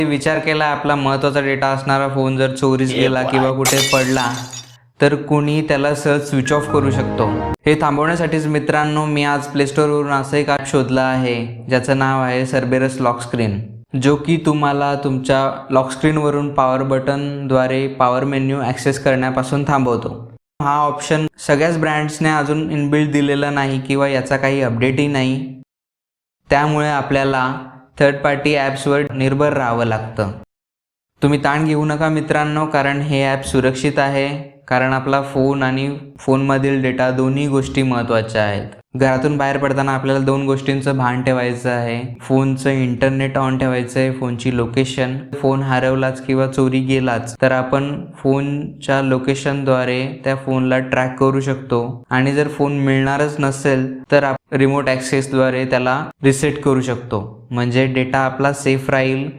विचार केला आपला महत्त्वाचा डेटा असणारा फोन जर चोरीस गेला किंवा कुठे पडला तर कुणी त्याला सहज स्विच ऑफ करू शकतो। हे थांबवण्यासाठीच मित्रांनो मी आज प्ले स्टोअरवरून असं एक ॲप शोधलं आहे ज्याचं नाव आहे सर्बेरस लॉक स्क्रीन, जो की तुम्हाला तुमच्या लॉक स्क्रीनवरून पॉवर बटनद्वारे पॉवर मेन्यू ॲक्सेस करण्यापासून थांबवतो। हा ऑप्शन सगळ्याच ब्रँड्सने अजून इनबिल्ट दिलेला नाही किंवा याचा काही अपडेटही नाही, त्यामुळे आपल्याला थर्ड पार्टी ॲप्सवर निर्भर राहावं लागतं। तुम्ही ताण घेऊ नका मित्रांनो, कारण हे ॲप सुरक्षित आहे, कारण आपला फोन आणि फोनमधील डेटा दोन्ही गोष्टी महत्त्वाच्या आहेत। घरातून बाहेर पडताना आपल्याला दोन गोष्टींचं भान ठेवायचं आहे, फोनचं इंटरनेट ऑन ठेवायचं आहे, फोनची लोकेशन। फोन हरवलाच किंवा चोरी गेलाच तर आपण फोनच्या लोकेशनद्वारे त्या फोनला ट्रॅक करू शकतो आणि जर फोन मिळणारच नसेल तर आपण रिमोट ॲक्सेसद्वारे त्याला रिसेट करू शकतो, म्हणजे डेटा आपला सेफ राहील